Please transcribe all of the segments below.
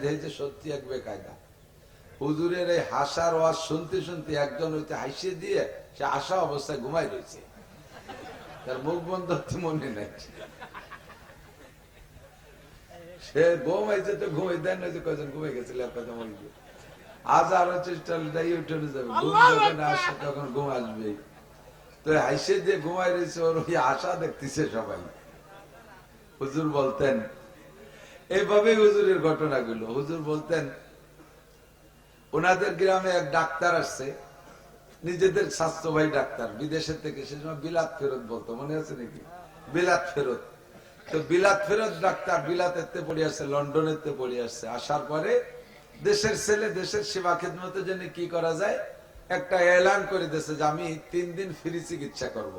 দেখে সত্যি এক বেকায়দা। হুজুরের এই হাসার ওয়াজ শুনতে শুনতে একজন হইতে হাসিয়ে দিয়ে সে আশা অবস্থায় ঘুমাই রয়েছে, তার মুখ বন্ধ হতে মনে নাই। সে ঘুমাইছে তো ঘুমাই দেন না, যে কজন ঘুমাই গেছিল কথা মনে গিয়ে আজ আরো চেষ্টা উঠে যাবে, ঘুম যখন আসে তখন ঘুম আসবে। তো হাসিয়ে দিয়ে ঘুমাই রয়েছে, ওর ওই আশা দেখতেছে সবাই। হুজুর বলতেন এইভাবে হুজুরের ঘটনাগুলো। হুজুর বলতেন ওনাদের গ্রামে এক ডাক্তার আসছে, নিজেদের স্বাস্থ্য ভাই ডাক্তার, বিদেশের থেকে, সে সময় বিলাত ফেরত বলতো, মনে আছে নাকি? বিলাত ফেরত। তো বিলাত ফেরত ডাক্তার বিলাতেতে পড়ে আসছে, লন্ডনেতে পড়ে আসছে। আসার পরে দেশের ছেলে, দেশের সেবা খেদমতের জন্য কি করা যায় একটা এলান করে দিয়েছে যে আমি 3 দিন ফ্রি চিকিৎসা করব।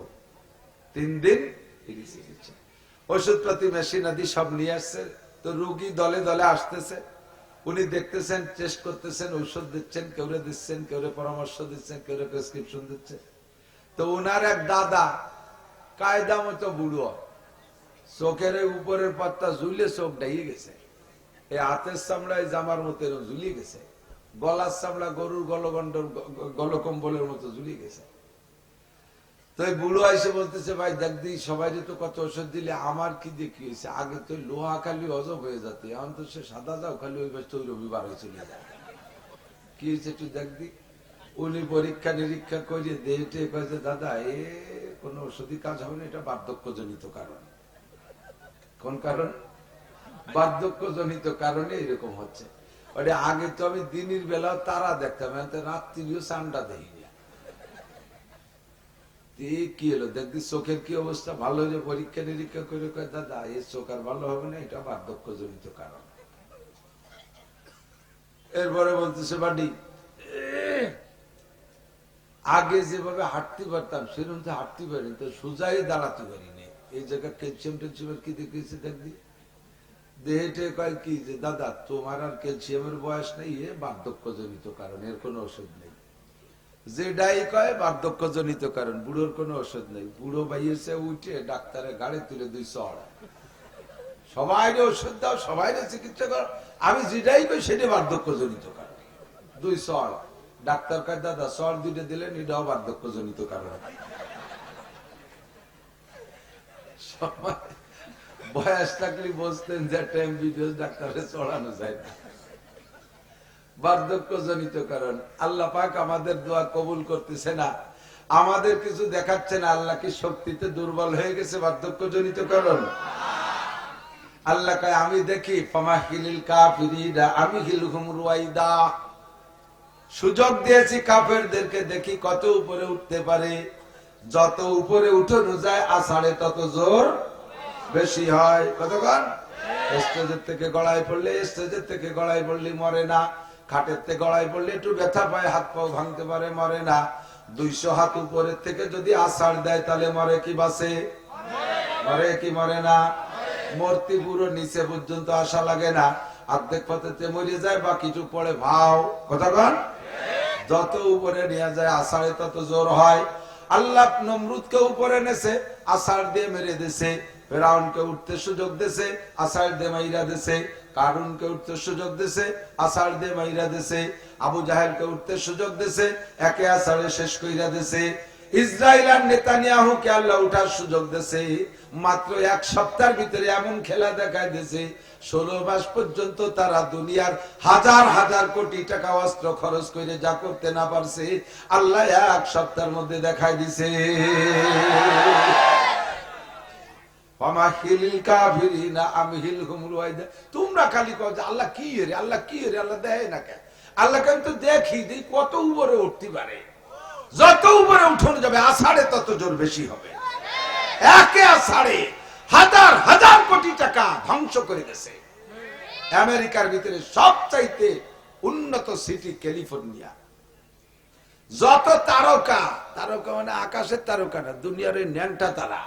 3 দিন ফ্রি চিকিৎসা, ওষুধপাতি মেশিন আদি সব নিয়ে আসছে। তো রোগী দলে দলে আসতেছে, উনি দেখতেছেন, টেস্ট করতেছেন, ঔষধ দিচ্ছেন, কেউরে দিচ্ছেন, কেউরে পরামর্শ দিচ্ছেন, কেউরে প্রেসক্রিপশন দিচ্ছেন। তো উনার এক দাদা কায়দা মতো বুড়ো, চোখের উপরের পাত্তা ঝুলে চোখ ডাইয়ে গেছে, এই হাতের চামড়ায় জামার মতো ঝুলিয়ে গেছে, গলার চামড়া গরুর গলগন্ডর গলকম্বলের মতো ঝুলিয়ে গেছে। তো এই বুড়ো এসে বলতেছে ভাই দেখ দি সবাই তো কত ওষুধ দিলে, আমার কি দিয়ে কি হয়েছে? আগে তো লোহা খালি অজব হয়ে যেত, এখন তো সে সাদা যাও খালি ওই তৈ রবিবার হয়ে চলে যায়, কি হয়েছে একটু দেখ দি। উনি পরীক্ষা নিরীক্ষা করিয়ে দেহটে কয়েছে দাদা এ কোন ওষুধই কাজ হবে না, এটা বার্ধক্যজনিত কারণ। কোন কারণ? বার্ধক্যজনিত কারণে এরকম হচ্ছে। ওটা আগে তো আমি দিনের বেলা তারা দেখতাম, রাত্রিও চান্ডা দেই না। কি হলো দেখবি চোখের কি অবস্থা? ভালো হয়ে পরীক্ষা নিরীক্ষা করে কয় দাদা এই চোখ আর ভালো হবে না, এটা বার্ধক্যজনিত কারণ। এরপরে বলতেছে বাড়ি আগে যেভাবে হাঁটতে পারতাম সেরকম তো হাঁটতে পারিনি, তো সোজাই দাঁড়াতে পারিনি। এই জায়গায় ক্যালসিয়াম টেলসিয়ামের কি দেখেছি দেখবি দেহেটে কয় কি যে দাদা তোমার আর ক্যালসিয়ামের বয়স নেই, এ বার্ধক্যজনিত কারণ, এর কোনো ওষুধ নেই। যেটাই কয় বার্ধক্যজনিত কারণ, বুড়োর কোনো ওষুধ নেই। বুড়ো বাইয়েছে উঠে ডাক্তারের গাড়ি তুলে 2 চড়, সবাই ওষুধ দাও, সবাই চিকিৎসা করো, আমি যেটাই কই সেটা বার্ধক্যজনিত কারণ। 2 চড়। ডাক্তার কয় দাদা চড় 2টা দিলেন, এটাও বার্ধক্যজনিত কারণ। সবাই বয়স থাকলে বসতেন যে টাইম ভিডিও ডাক্তারে চড়ানো যায় না, বার্ধক্যজনিত কারণ। আল্লাহ পাক আমাদের দোয়া কবুল করতেছে না, আমাদের কিছু দেখাচ্ছে না। আল্লাহ কি শক্তিতে দুর্বল হয়ে গেছে? বার্ধক্যজনিত কারণ। আল্লাহ কয় আমি দেখি ফামাহিলিল কাফিরিনা আমহিলহুম রুয়াইদা, সুযোগ দিয়েছি কাফেরদেরকে, দেখি কত উপরে উঠতে পারে। যত উপরে উঠানো যায় আষাঢ়ে তত জোর বেশি হয়। কতক্ষণ? স্টেজের থেকে গড়াই পড়লে, স্টেজের থেকে গড়াই পড়লে মরে না, খাটের থেকে গড়াই পড়লে একটু ব্যথা পায়, হাত পাও ভাঙতে পারে, মরে না। 200 হাত উপরের থেকে যদি আষাঢ় দেয় তাহলে মরে কি বাঁচে? মরে কি মরে না? মূর্তি পুরো নিচে পর্যন্ত আসা লাগে না, অর্ধেক পথেতে মরে যায়, বাকিটুক পড়ে ভাও। কতক্ষণ? যত উপরে নিয়ে যায় আষাঢ়ে তত জোর হয়। আল্লাহ নমরুদকে উপরে নেছে, আষাঢ় দিয়ে মেরে দিছে। ফেরাউনকে উঠতে সুযোগ দিছে, আষাঢ় দিয়ে মাইরা দিছে। কারুনকে উঠতে সুযোগ দিছে, আষাঢ় দিয়ে মাইরা দিছে। আবু জাহেলকে উঠতে সুযোগ দিছে, একে আষাঢ়ে শেষ কইরা দিছে। ইসরাইল আর নেতানিয়াহুকে আল্লাহ উঠার সুযোগ দিছে, মাত্র 1 সপ্তাহের ভিতরে এমন খেলা দেখায় দিছে, 16 মাস পর্যন্ত তারা দুনিয়ার হাজার হাজার কোটি টাকা অস্ত্র খরচ করে যা করতে না পারছে, আল্লাহ 1 সপ্তাহের মধ্যে দেখায় দিছে। তোমরা খালি কও যে আল্লাহ কি রে, আল্লাহ কি রে, আল্লাহ দেয় না কেন? আল্লাহ কিন্তু দেখি দিই কত উপরে উঠতে পারে। যত উপরে উঠানো যাবে আষাঢ়ে তত জোর বেশি হবে। একে আষাঢ়ে হাজার হাজার কোটি টাকা ধ্বংস করে গেছে। আমেরিকার ভিতরে সবচাইতে উন্নত সিটি ক্যালিফোর্নিয়া। যত তারকা, তারকা মানে আকাশের তারকা না, দুনিয়ার ন্যাংটা তারা,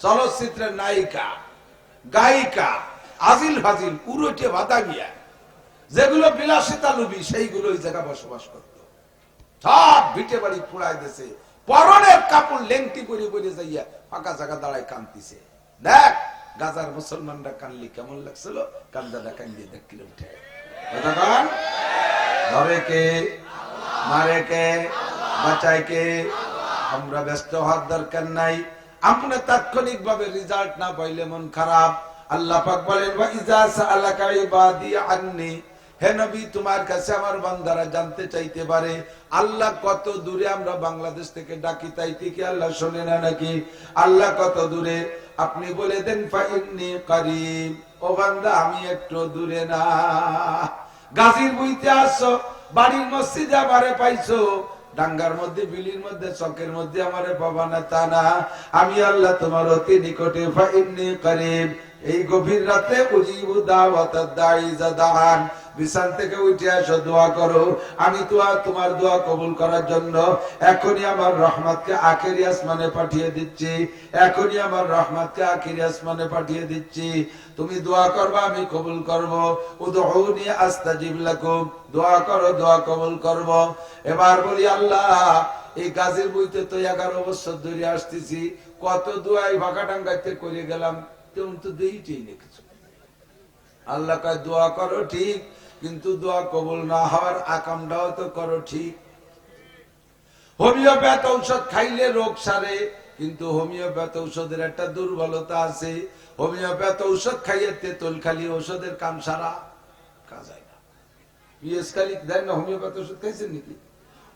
চলচ্চিত্রের নায়িকা, গায়িকা, আজিল ফাজিল, উড়োটে বাধা গিয়া যেগুলো বিলাসিতা লুবি, সেইগুলো ওই জায়গা বসবাস করত। সব ভিটে বাড়ি পুড়াই দিয়েছে, পরনের কাপড় লেংটি পরে পরে যাইয়া ফাঁকা জায়গা দাঁড়ায় কান্দিছে। দেখ গাজার মুসলমানরা কানলি কেমন লাগছিল, কান্দাটা কান্দিয়ে দেখলে উঠে কতক্ষণ? ধরে কে, মারে কে, বাঁচায় কে? আমরা ব্যস্ত হওয়ার দরকার নাই। আমরা তাৎক্ষণিক ভাবে রেজাল্ট না পাইলে মন খারাপ। আল্লাহ পাক বলেন ওয়া ইজা সাআলাকা ইবাদি আন্নি, হে নবী তোমার কাছে আমার বান্দারা জানতে চাইতে পারে আল্লাহ কত দূরে। আমরা বাংলাদেশ থেকে ডাকি তাইতে কি আল্লাহ শোনে না নাকি? আল্লাহ কত দূরে আপনি বলে দেন ফা ইন্নী করিব, ও বান্দা আমি একটু দূরে না। গাজীর বইতে আসছো, বাড়ির মসজিদে আমারে পাইছো, ডাঙ্গার মধ্যে, বিলির মধ্যে, চকের মধ্যে আমারে পাবা না তা না। আমি আল্লাহ তোমার অতি নিকটে, ফা ইন্নী করিব। এই গভীর রাতে উজিবু দাওয়াতাদ দাঈ ইযা দাআন, বিছানা থেকে উঠে আসো, দোয়া করো, আমি তোমার দোয়া কবুল করার জন্য এখনই আমার রহমতকে আখেরি আসমানে পাঠিয়ে দিচ্ছি। এখনই আমার রহমতকে আখেরি আসমানে পাঠিয়ে দিচ্ছি। তুমি দোয়া করবা, আমি কবুল করব। উদউনি আস্তাজিব লাকুম, দোয়া করো, দোয়া কবুল করব। এবার বলি আল্লাহ, এই গাজীর বইতে তো 11 বছর ধরে আসতেছি, কত দোয়াই ভাগাডাঙ্গাতে করে গেলাম, তেমন তো দেইতেই না কিছু। আল্লাহ কয় দোয়া করো ঠিক, কিন্তু দোয়া কবুল না হওয়ার আকামটাও তো করো ঠিক। হোমিওপ্যাথ ঔষধ খাইলে রোগ সারে, কিন্তু হোমিওপ্যাথ ঔষধের একটা দুর্বলতা আছে। হোমিওপ্যাথ ঔষধ খাইয়ে তেঁতুল খালি ঔষধের কাম সারা কাজ হয় না। পিএস খালি দেয় না, হোমিওপ্যাথ ওষুধ খাইছেন নাকি?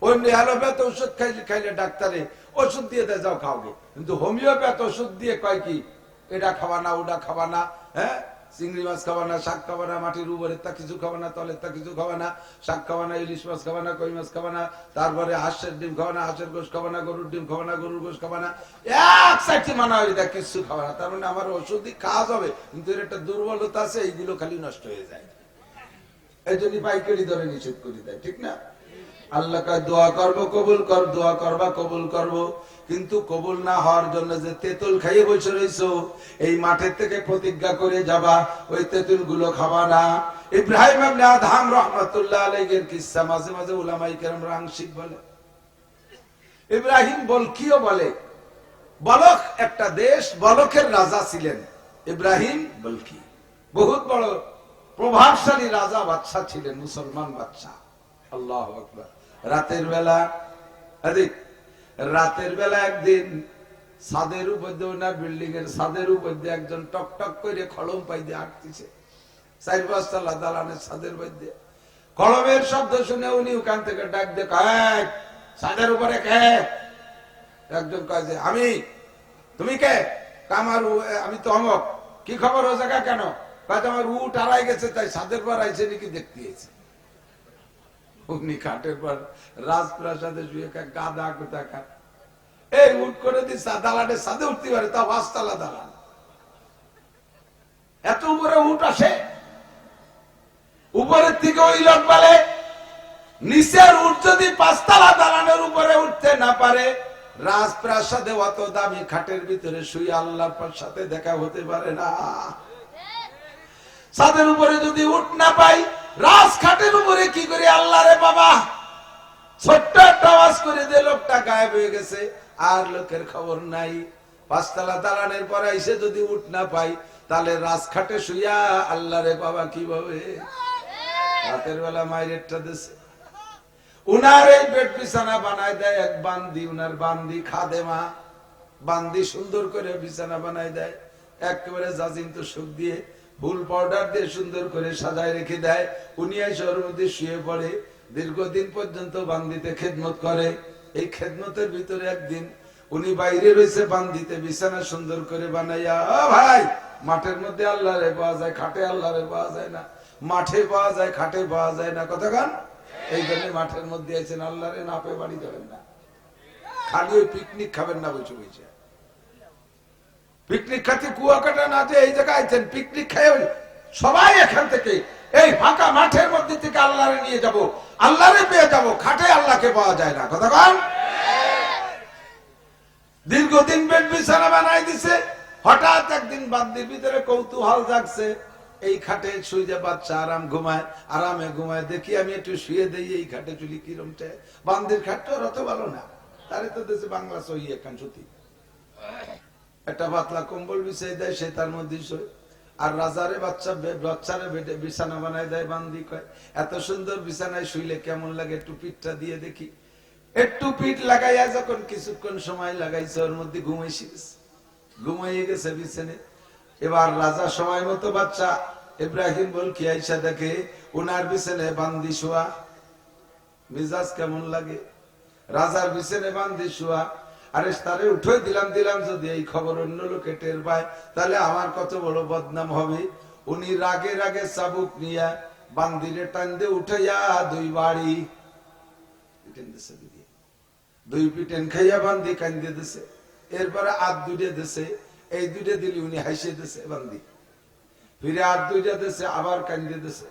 অন্য অ্যালোপ্যাথ ওষুধ খাইলে ডাক্তারে ওষুধ দিয়ে দেয়, যাও খাওগে। কিন্তু হোমিওপ্যাথ ওষুধ দিয়ে কয় কি, এটা খাওয়া না, ওটা খাওয়া না, হ্যাঁ, চিংড়ি মাছ খাওয়া না, শাক খাওয়া না, মাটির উপরের তা কিছু খাওয়া না, তলের তা কিছু খাওয়া না, শাক খাওয়া না, ইলিশ মাছ খাওয়া না, কই মাছ খাওয়া না, তারপরে হাঁসের ডিম খাওয়া না, হাঁসের গোশ খাওয়া না, গরুর ডিম খাওয়া না, গরুর গোশ খাওয়া না, এক চারটি মানা এটা কিছু খাওয়া না। তার মানে আমার ওষুধই খাওয়া যাবে, কিন্তু এর একটা দুর্বলতা আছে, এইগুলো খালি নষ্ট হয়ে যায়। এই জন্য পাইকারি দরে নিষেধ করে দেয়, ঠিক না? আল্লাহ কয় দোয়া করবো কবুল কর, দোয়া করবা কবুল করবো, কিন্তু কবুল না হওয়ার জন্য যে তেঁতুল খাইয়ে বসে রয়েছো, এই মাঠের থেকে প্রতিজ্ঞা করে যাবা ওই তেঁতুল গুলো খাবা না। ইব্রাহিম ইবনে আদহাম রাহমাতুল্লাহ আলাইহির কিসসা মাঝে মাঝে উলামায়ে কেরাম আংশিক বলে। ইব্রাহিম বলকিও বলে, বলক একটা দেশ, বলকের রাজা ছিলেন ইব্রাহিম বলকি, বহুত বড় প্রভাবশালী রাজা বাদশা ছিলেন, মুসলমান বাদশা। আল্লাহু আকবার। রাতের বেলা একদিন ছাদের উপর দিয়ে, ওনার বিল্ডিং এর ছাদের উপর দিয়ে একজন টক টক করে খড়ম পাই দিয়ে হাঁটতেছে, 4-5 তলা দালানের ছাদের উপর দিয়ে। খড়মের শব্দ শুনে উনি ওখান থেকে ডাক দিয়ে কয়, ছাদের উপরে কে? একজন কয় যে আমি। তুমি কে? আমার, আমি তো অমক। কি খবর ও জায়গা কেন? কয় আমার উট হারাই গেছে, তাই ছাদের পর আইছে নাকি দেখতে এসেছে। উনি খাটের পর রাজপ্রাসাদে শুয়ে গাদা কোথাকার, এই উঠ করে দিচ্ছে দালানের সাথে উঠতে পারে, তা 5 তলা দালান, এত উপরে উঠ আসে। উপরের থেকে ওই লোক বলে, নিচের উঠ যদি 5 তলা দালানের উপরে উঠতে না পারে, রাজপ্রাসাদে অত দামি খাটের ভিতরে শুয়ে আল্লাহর সাথে দেখা হতে পারে না। ছাদের উপরে যদি উঠ না পাই, রাজখাটের উপরে কি করে আল্লাহ রে বাবা? ছোট্ট একটা আওয়াজ করে দিয়ে লোকটা গায়েব হয়ে গেছে, আর লোকের খবর নাই। 5 তলা দালানের পরে এসে যদি উঠ না পাই, তাহলে রাজখাটে শুইয়া আল্লাহ রে বাবা কিভাবে? রাতের বেলা মাইরেটটা দিছে। উনার এই বেড বিছানা বানায় দেয় এক বান্দি, উনার বান্দি খাদেমা, বান্দি সুন্দর করে বিছানা বানায় দেয়, একেবারে জাজিন্ত সুখ দিয়ে, ফুল পাউডার দিয়ে সুন্দর করে সাজায় রেখে দেয়। উনি এসে মধ্যে শুয়ে পড়ে, দীর্ঘদিন পর্যন্ত বান্দিতে খেদমত করে। এই খেদমতের ভিতরে একদিন উনি বাইরে রয়েছে, বান্দিতে বিছানা সুন্দর করে বানাইয়া, ভাই মাঠের মধ্যে আল্লাহ রে পাওয়া যায়, খাটে আল্লাহ রে পাওয়া যায় না, মাঠে পাওয়া যায়, খাটে পাওয়া যায় না, কতক্ষণ? এই জন্য মাঠের মধ্যে আছেন, আল্লাহ রে না পেয়ে বাড়ি যাবেন না, খালি ওই পিকনিক খাবেন না বসে বসে। পিকনিক খাতে কুয়াকাটা না যে এই জায়গায় আছেন, পিকনিক খায় সবাই এখান থেকে এই ফাঁকা মাঠের মধ্যে থেকে আল্লাহরে নিয়ে যাব, আল্লাহরে পেয়ে যাব, খাটে আল্লাহকে পাওয়া যায় না, কতক্ষণ? দীর্ঘদিন বেড বিছানা বানাই দিছে। হঠাৎ একদিন বান্দির ভিতরে কৌতূহল জাগছে, এই খাটে শুয়ে বাচ্চা আরাম ঘুমায়, আরামে ঘুমায়, দেখি আমি একটু শুয়ে দেই এই খাটে, চুলি কিরমটা। বান্দির খাটটা অত ভালো না, তারে তো দেশে বাংলা সহি এখান সত্যি একটা পাতলা কম্বল বিছাই দেয়, সে তার মধ্যে শোয়। আর রাজারে বাচ্চারে বিছানা বানায় দেয় বান্দি, কয় এত সুন্দর বিছানায় শুইলে কেমন লাগে, একটু পিঠটা দিয়ে দেখি। একটু পিঠ লাগাইয়া যখন কিছুক্ষণ সময় লাগাইছে, ওর মধ্যে ঘুমাইয়ে গেছে বিছানে। এবার রাজা সময় মতো বাচ্চা ইব্রাহিম বল কি আইসা দেখে উনার বিছানে বান্দি শোয়া। মিজাজ কেমন লাগে? রাজার বিছানে বান্দি শোয়া। আরে তারে উঠে দিলাম যদি এই খবর অন্য লোকে টের পায়, তাহলে আমার কত বড় বদনাম হবে। উনি রাগে রাগে চাবুক নিয়ে বান্দিরে টান দিয়ে উঠাইয়া দুই বাড়ি পিটেন দিছে, দুই পিটেন খাইয়া বান্দি কান্দে দিছে। এরপরে হাত দুইটা দিছে, এই দুইটা দিলি উনি হাসিয়ে দিছে বান্দি, ফিরে হাত দুইটা দিছে, আবার কান্দে দিছে।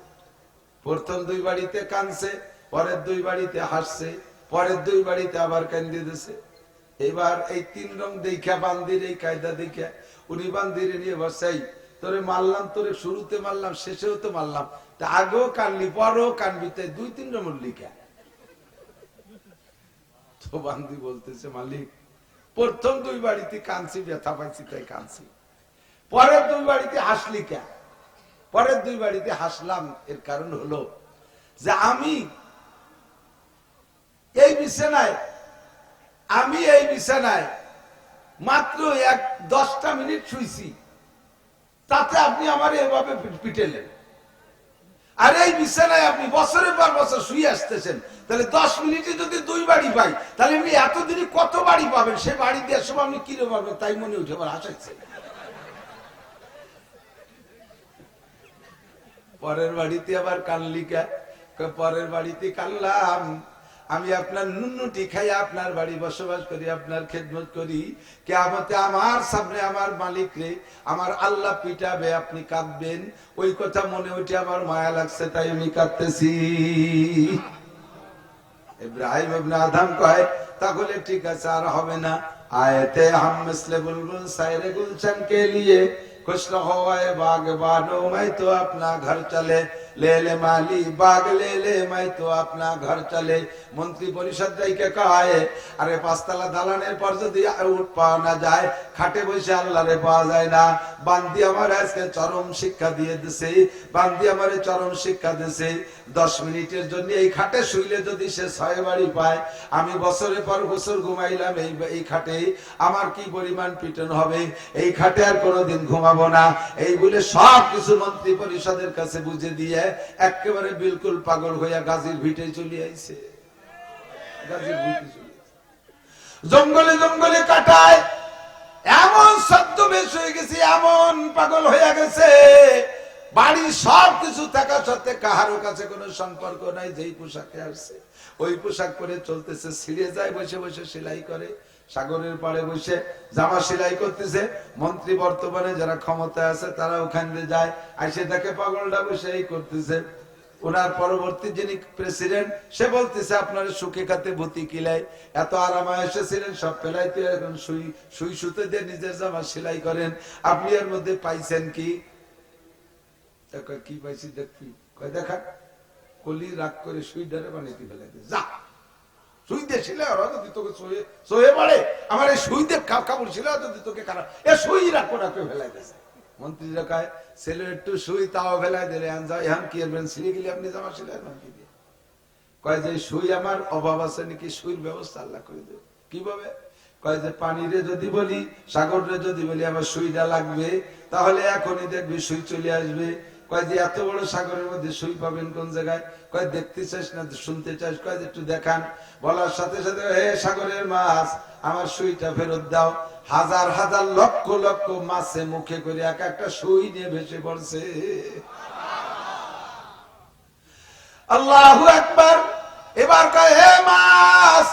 প্রথম দুই বাড়িতে কানছে, পরের দুই বাড়িতে হাসছে, পরের দুই বাড়িতে আবার কান্দে দিছে। এবার এই তিন রং দেখা বান্দির এই কায়দা দেখে উনি বান্দিরে নিয়ে বসাই, তোরে মারলাম, তোরে শুরুতে মারলাম, শেষেও তো মারলাম, তা আগেও কানলি পরেও কানবি, তাই দুই তিন নম্বর লিখা। তো বান্দি বলতেছে, মালিক প্রথম দুই বাড়িতে কানছি, ব্যথা পাইছি তাই কানছি, পরের দুই বাড়িতে হাসলি কে? পরের দুই বাড়িতে হাসলাম এর কারণ হলো যে আমি এই বিছানায় মাত্র 10টা মিনিট শুইছি, তাতে আপনি আমার এভাবে পিটেলেন। আর এই বিছানায় আপনি বছরের পর বছর শুয়ে আসতেছেন, তাহলে 10 মিনিটে যদি দুই বাড়ি পাই, তাহলে আপনি এতদিনই কত বাড়ি পাবেন? সে বাড়ি দেওয়ার সময় আপনি কিনে পাবেন, তাই মনে উঠে আমার হাসাচ্ছে। পরের বাড়িতে আবার কানলিকা, পরের বাড়িতে কানলাম, আমি আপনার নুন্নুটি খাই আপনার বাড়ি বসবাস করি, আপনার খেদমত করি, কিয়ামতে আমার সামনে আমার মালিক রে, আমার আল্লাহ পিটাবে, আপনি কাঁদবেন। ওই কথা মনে উঠে আমার মায়া লাগছে, তাই আমি কাঁদতেছি। ইব্রাহিম ইবনে আদম কয়, তাহলে ঠিক আছে, আর হবে না। আয়েতে হাম মিসলে বুলবুল সায়রে গুলশন কে লিয়ে खुश रहो ऐ बागबानो, मैं तो अपना घर चले, ले ले माली बाग ले ले, मैं तो अपना घर चले। মন্ত্রী পরিষদ থেকে কয়, আরে পাঁচতলা দালানের পর যদি উঠ পাওয়া না যায়, খাটে বসে আল্লাহরে পাওয়া যায় না। বান্দি আমার আজকে চরম শিক্ষা দিয়ে দিছে, বান্দি আমারে চরম শিক্ষা দিছে। 10 মিনিটের জন্য এই খাটে শুইলে যদি সে 6 বাড়ি পায়, আমি বছরের পর বছর ঘুমাইলাম এই খাটে, আমার কি পরিমাণ পিটন হবে? এই খাটে আর কোনোদিন ঘুমাবো না। এই বলে সব কিছু মন্ত্রী পরিষদের কাছে বুঝে দিয়ে একেবারে বিলকুল পাগল হইয়া গাজীর ভিটে চলে আইছে। জঙ্গলে জঙ্গলে কাটায়, এমন ছদ্মবেশ হয়ে গেছে, এমন পাগল হয়ে গেছে, বাড়ির সব কিছু থাকা সত্ত্বে কাহারো কাছে কোনো সম্পর্ক নাই। যেই পোশাকে আসছে ওই পোশাক পরে চলতেছে, ছিঁড়ে যায়, বসে বসে সেলাই করে, সাগরের পাড়ে বসে জামা সেলাই করতেছে। মন্ত্রী বর্তমানে যারা ক্ষমতায় আছে তারা ওখানে যায়, আইসে দেখে পাগলটা বসে এই করতেছে। ওনার পরবর্তী যিনি প্রেসিডেন্ট, সে বলতেছে, আপনার সুখে খাতে ভূতি কিলাই, এত আরামায় এসেছিলেন, সব পেলাইতে এখন সুই সুতে দিয়ে নিজের জামা সেলাই করেন, আপনি এর মধ্যে পাইছেন কি? কি পাইছি দেখবি? কয় দেখা, কলি রাগ করে সুই ডারে বানাইতে ফেলাইতে যা, সুই দিয়ে ছিল যদি তোকে সোয়ে পড়ে, আমার এই সুই দিয়ে কাপড় ছিল যদি তোকে খারাপ, এ সুই রাগ করে ফেলাইতেছে। মন্ত্রীরা কয়, ছেলে একটু সুই তাও ফেলাই দিলে, এখন কি করবেন? ছিঁড়ে গেলে আপনি জামা সেলাই কি দিয়ে? কয় যে সুই আমার অভাব আছে নাকি, সুইয়ের ব্যবস্থা আল্লাহ করে দেবে। কিভাবে? কয় যে পানিরে যদি বলি, সাগরে যদি বলি আমার সুইটা লাগবে, তাহলে এখনই দেখবি সুই চলে আসবে। কয় যে এত বড় সাগরের মধ্যে সুই পাবেন কোন জায়গায়? কয় দেখতে চাস না শুনতে চাস? কয় একটু দেখান। বলার সাথে সাথে, হে সাগরের মাছ, আমার সুইটা ফেরত দাও। হাজার হাজার লক্ষ লক্ষ মাছে মুখে করে এক একটা সুই নিয়ে ভেসে পড়ছে। আল্লাহু আকবার। এবার কয়, হে মাছ,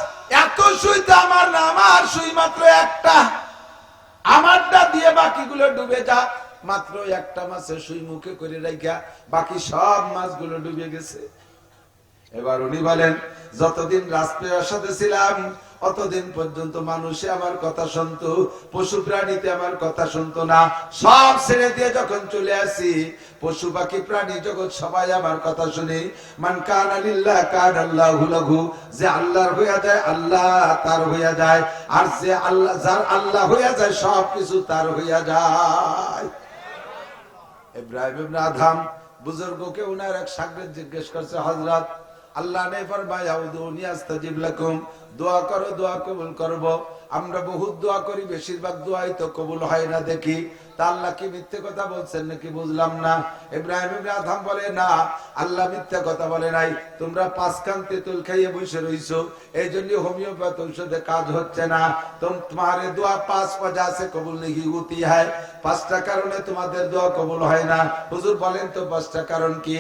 এত সুই তো আমার না, আমার সুই মাত্র একটা, আমারটা দিয়ে বাকিগুলো ডুবে যা। মাত্র একটা মাছের সুই মুখে করে রাখা, বাকি সব মাছগুলো ডুবে গেছে। এবার উনি বলেন, যতদিন রাজপ্রাসাদে ছিলাম অতদিন পর্যন্ত মানুষে আমার কথা শুনতো, পশু প্রাণীতে আমার কথা শুনতো না। সব ছেড়ে দিয়ে যখন চলে আসি, পশু পাখি প্রাণী জগৎ সবাই আমার কথা শুনে। মান কানা লিল্লাহ কানা আল্লাহু লাহু, যে আল্লাহর হইয়া যায় আল্লাহ তার হইয়া যায়, আর যে আল্লাহ যার আল্লাহ হইয়া যায় সব কিছু তার হইয়া যায়। ইব্রাহিম ইবনে আদহাম বুজুর্গকে উনার এক শাগির্দ জিজ্ঞেস করছে, হযরত আল্লাহ ने फरमाया उदूनी अस्तजिब लकुम, দোয়া করো দোয়া কবুল করব। আমরা বহুত দোয়া করি, বেশিরভাগ দোয়াই তো কবুল হয় না দেখি, তা আল্লাহ কি মিথ্যে কথা বলছেন নাকি বুঝলাম না। ইব্রাহিম ইবনে আদহাম বলে, না আল্লাহ মিথ্যে কথা বলে নাই, তোমরা 5 কান তেঁতুল খাইয়ে বসে রইছো, এই জন্য হোমিওপ্যাথি ঔষধে কাজ হচ্ছে না। তোমারে দোয়া 5 वजह से कबूल नहीं होती है, 5টা কারণে তোমাদের দোয়া কবুল হয় না। হুজুর বলেন তো 5টা কারণ কি?